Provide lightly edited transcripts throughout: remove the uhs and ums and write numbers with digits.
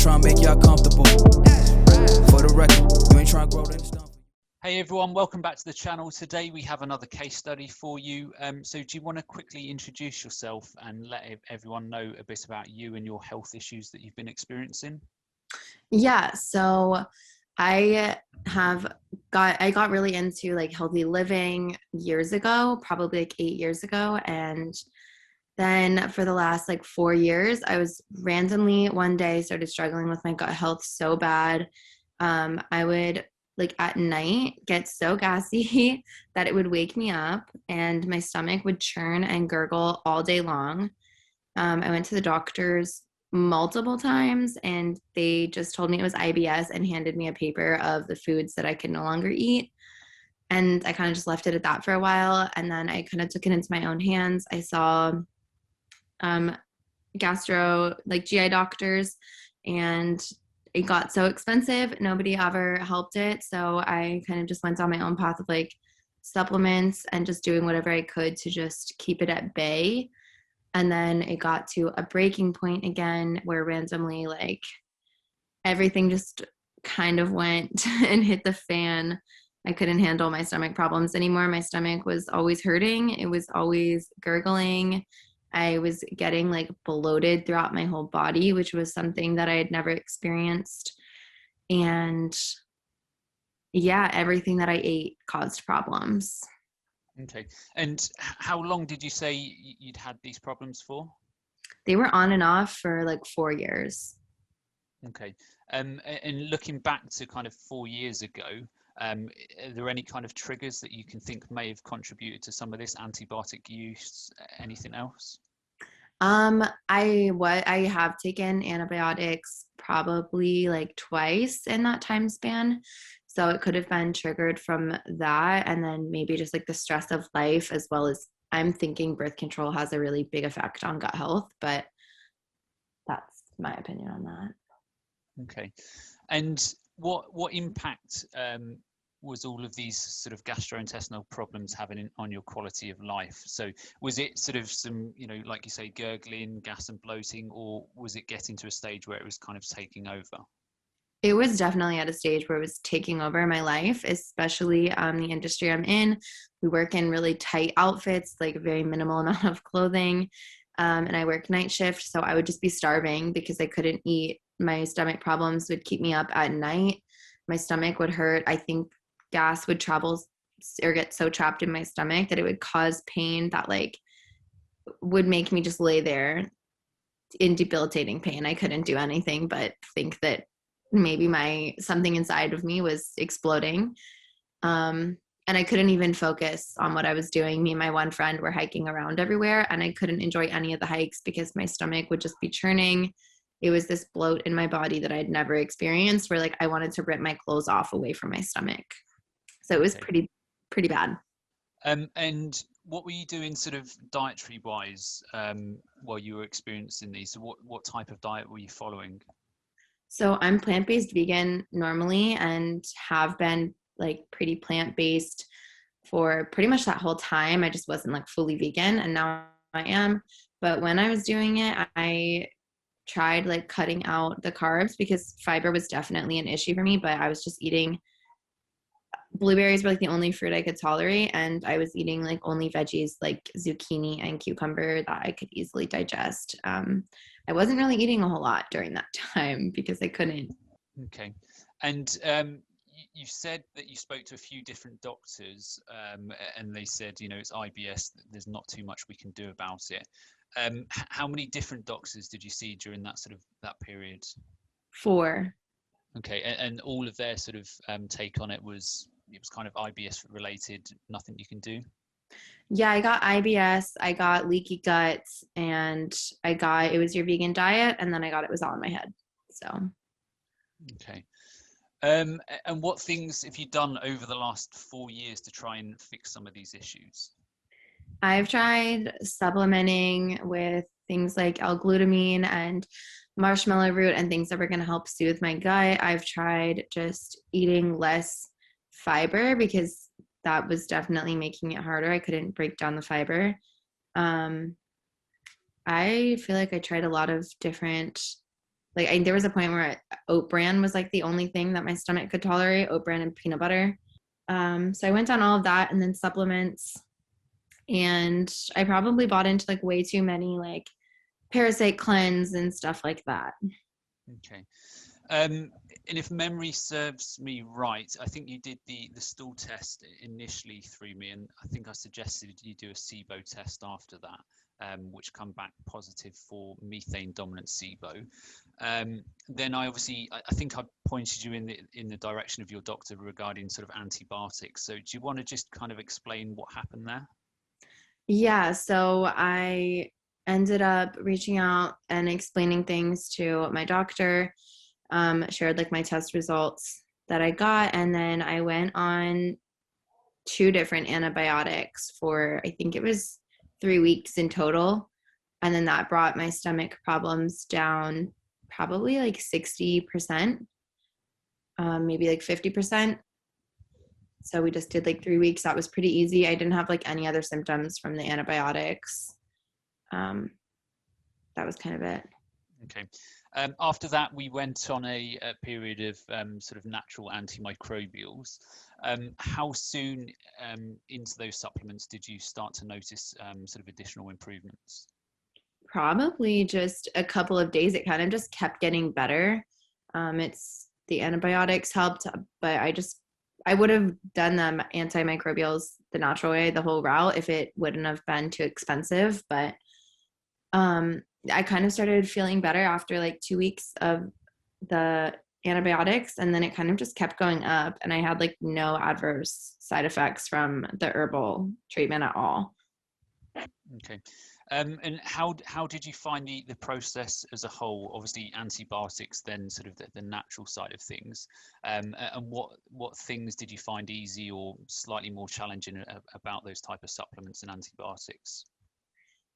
trying to make y'all comfortable. For the record, you ain't trying to grow, then it's done. Hey everyone, welcome back to the channel. Today we have another case study for you. So do you want to quickly introduce yourself and let everyone know a bit about you and your health issues that you've been experiencing? Yeah, so I got really into like healthy living years ago, probably like 8 years ago. And then for the last like 4 years, I was randomly one day started struggling with my gut health so bad. I would like at night get so gassy that it would wake me up and my stomach would churn and gurgle all day long. I went to the doctors multiple times and they just told me it was IBS and handed me a paper of the foods that I could no longer eat. And I kind of just left it at that for a while. And then I kind of took it into my own hands. I saw gastro, like GI doctors, and it got so expensive. Nobody ever helped it. So I kind of just went on my own path of like supplements and just doing whatever I could to just keep it at bay. And then it got to a breaking point again where randomly like everything just kind of went and hit the fan. I couldn't handle my stomach problems anymore. My stomach was always hurting. It was always gurgling. I was getting like bloated throughout my whole body, which was something that I had never experienced. And yeah, everything that I ate caused problems. Okay. And how long did you say you'd had these problems for? They were on and off for like 4 years. Okay. And looking back to kind of 4 years ago, are there any kind of triggers that you can think may have contributed to some of this antibiotic use? Anything else? I have taken antibiotics probably like twice in that time span. So it could have been triggered from that. And then maybe just like the stress of life, as well as I'm thinking birth control has a really big effect on gut health, but that's my opinion on that. Okay. And what impact was all of these sort of gastrointestinal problems having on your quality of life? So was it sort of some, like you say, gurgling, gas and bloating, or was it getting to a stage where it was kind of taking over? It was definitely at a stage where it was taking over my life, especially the industry I'm in. We work in really tight outfits, like a very minimal amount of clothing. And I work night shift, so I would just be starving because I couldn't eat. My stomach problems would keep me up at night. My stomach would hurt. I think gas would travel or get so trapped in my stomach that it would cause pain that like would make me just lay there in debilitating pain. I couldn't do anything but think that maybe something inside of me was exploding. And I couldn't even focus on what I was doing. Me and my one friend were hiking around everywhere and I couldn't enjoy any of the hikes because my stomach would just be churning. It was this bloat in my body that I'd never experienced where like I wanted to rip my clothes off away from my stomach. So it was pretty bad. And what were you doing sort of dietary wise while you were experiencing these? So what type of diet were you following? So I'm plant-based vegan normally and have been like pretty plant-based for pretty much that whole time. I just wasn't like fully vegan and now I am. But when I was doing it, I tried like cutting out the carbs because fiber was definitely an issue for me, but I was just eating blueberries were like the only fruit I could tolerate. And I was eating like only veggies like zucchini and cucumber that I could easily digest. I wasn't really eating a whole lot during that time because I couldn't. Okay. And you said that you spoke to a few different doctors and they said, it's IBS, there's not too much we can do about it. How many different doctors did you see during that period? 4. Okay. And all of their sort of take on it was kind of IBS related, nothing you can do? Yeah, I got IBS, I got leaky gut, and it was your vegan diet, and then it was all in my head. So. Okay. And what things have you done over the last 4 years to try and fix some of these issues? I've tried supplementing with things like L-glutamine and marshmallow root and things that were going to help soothe my gut. I've tried just eating less fiber because that was definitely making it harder. I couldn't break down the fiber. I feel like I tried a lot of different Like there was a point where oat bran was like the only thing that my stomach could tolerate, oat bran and peanut butter. So I went on all of that and then supplements. And I probably bought into like way too many like parasite cleanse and stuff like that. Okay. And if memory serves me right, I think you did the stool test initially through me, and I think I suggested you do a SIBO test after that, which come back positive for methane dominant SIBO. Then I think I pointed you in the direction of your doctor regarding sort of antibiotics. So do you want to just kind of explain what happened there? Yeah, so I ended up reaching out and explaining things to my doctor, shared like my test results that I got, and then I went on 2 different antibiotics for I think it was 3 weeks in total. And then that brought my stomach problems down probably like 60%, maybe like 50%. So we just did like 3 weeks. That was pretty easy. I didn't have like any other symptoms from the antibiotics. That was kind of it. Okay. After that, we went on a period of sort of natural antimicrobials. How soon into those supplements did you start to notice sort of additional improvements? Probably just a couple of days. It kind of just kept getting better. It's the antibiotics helped, but I would have done the antimicrobials the natural way, the whole route, if it wouldn't have been too expensive. But I kind of started feeling better after like 2 weeks of the antibiotics, and then it kind of just kept going up, and I had like no adverse side effects from the herbal treatment at all. Okay. And how did you find the process as a whole? Obviously antibiotics, then sort of the natural side of things. And what things did you find easy or slightly more challenging about those type of supplements and antibiotics?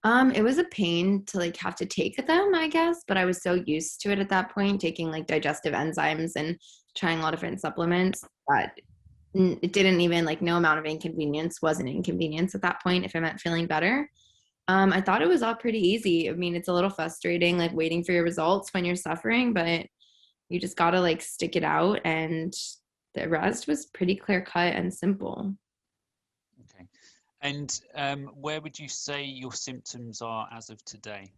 It was a pain to like have to take them, I guess, but I was so used to it at that point, taking like digestive enzymes and trying a lot of different supplements, that it didn't even like no amount of inconvenience was an inconvenience at that point if I meant feeling better. I thought it was all pretty easy. I mean, it's a little frustrating like waiting for your results when you're suffering, but you just gotta like stick it out, and the rest was pretty clear cut and simple. Okay. And where would you say your symptoms are as of today?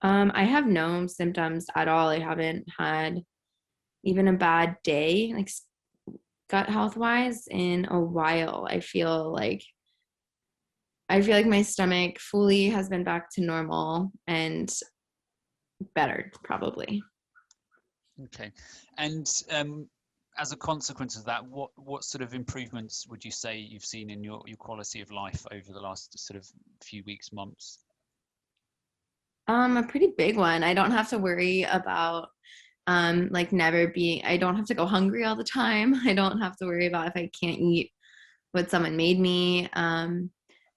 I have no symptoms at all. I haven't had even a bad day, like gut health wise, in a while. I feel like my stomach fully has been back to normal and better, probably. Okay. And as a consequence of that, what sort of improvements would you say you've seen in your quality of life over the last sort of few weeks, months? A pretty big one. I don't have to worry about like never being, I don't have to go hungry all the time. I don't have to worry about if I can't eat what someone made me.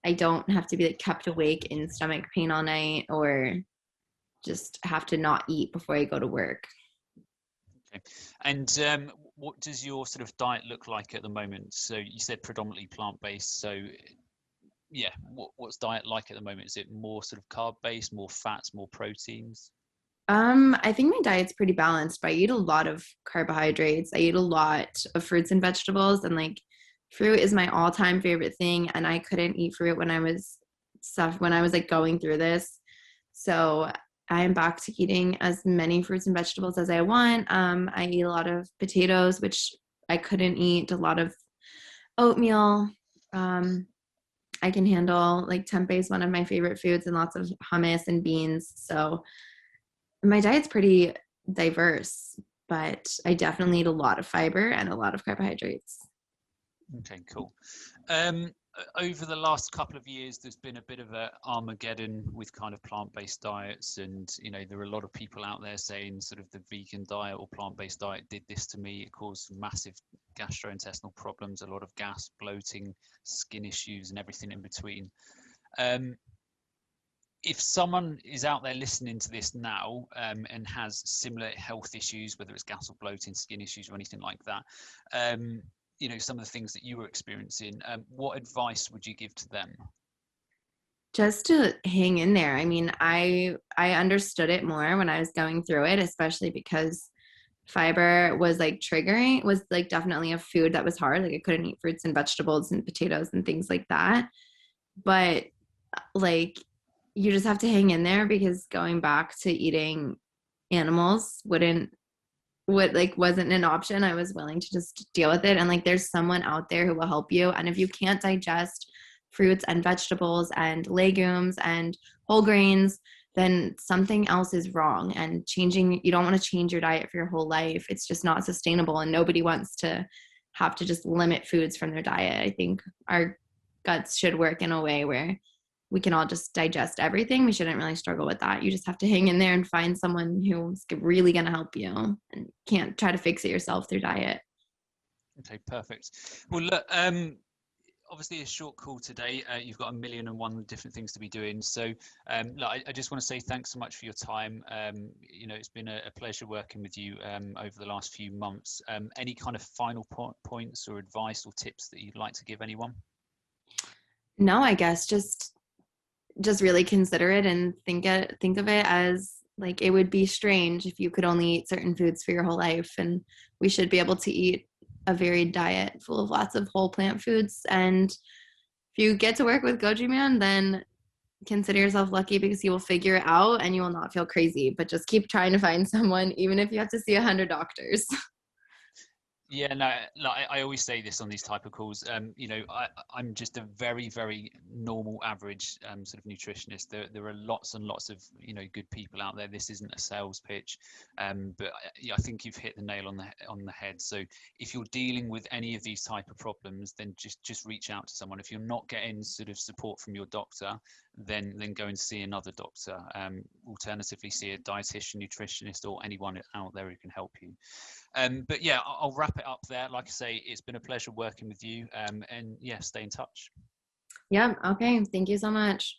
I don't have to be like kept awake in stomach pain all night, or just have to not eat before I go to work. Okay. And what does your sort of diet look like at the moment? So you said predominantly plant-based. So yeah, what's diet like at the moment? Is it more sort of carb-based, more fats, more proteins? I think my diet's pretty balanced, but I eat a lot of carbohydrates. I eat a lot of fruits and vegetables, and like fruit is my all-time favorite thing. And I couldn't eat fruit when I was like going through this. So I am back to eating as many fruits and vegetables as I want. I eat a lot of potatoes, which I couldn't eat, a lot of oatmeal. I can handle like tempeh is one of my favorite foods, and lots of hummus and beans. So my diet's pretty diverse, but I definitely eat a lot of fiber and a lot of carbohydrates. Okay, cool. Over the last couple of years, there's been a bit of a Armageddon with kind of plant-based diets, and there are a lot of people out there saying sort of the vegan diet or plant-based diet did this to me. It caused massive gastrointestinal problems, a lot of gas, bloating, skin issues, and everything in between. If someone is out there listening to this now and has similar health issues, whether it's gas or bloating, skin issues, or anything like that, some of the things that you were experiencing, what advice would you give to them? just to hang in there. I mean, I understood it more when I was going through it, especially because fiber was like triggering, was like definitely a food that was hard. Like I couldn't eat fruits and vegetables and potatoes and things like that. But like you just have to hang in there, because going back to eating animals wasn't an option. I was willing to just deal with it. And like there's someone out there who will help you. And if you can't digest fruits and vegetables and legumes and whole grains, then something else is wrong. And you don't want to change your diet for your whole life. It's just not sustainable. And nobody wants to have to just limit foods from their diet. I think our guts should work in a way where we can all just digest everything. We shouldn't really struggle with that. You just have to hang in there and find someone who's really going to help you, and can't try to fix it yourself through diet. Okay, perfect. Well, look, obviously a short call today. You've got 1,000,001 different things to be doing. So look, I just want to say thanks so much for your time. You know, it's been a pleasure working with you over the last few months. Any kind of final points or advice or tips that you'd like to give anyone? No, I guess just really consider it and think of it as like, it would be strange if you could only eat certain foods for your whole life, and we should be able to eat a varied diet full of lots of whole plant foods. And if you get to work with GojiMan, then consider yourself lucky, because you will figure it out and you will not feel crazy. But just keep trying to find someone, even if you have to see 100 doctors. Yeah, no, like I always say this on these type of calls. You know, I'm just a very, very normal, average sort of nutritionist. There are lots and lots of, you know, good people out there. This isn't a sales pitch, but I think you've hit the nail on the head. So if you're dealing with any of these type of problems, then just reach out to someone. If you're not getting sort of support from your doctor, then go and see another doctor. Alternatively, see a dietitian, nutritionist, or anyone out there who can help you. But yeah, I'll wrap it up there. Like I say, it's been a pleasure working with you. And yeah, stay in touch. Yeah. Okay. Thank you so much.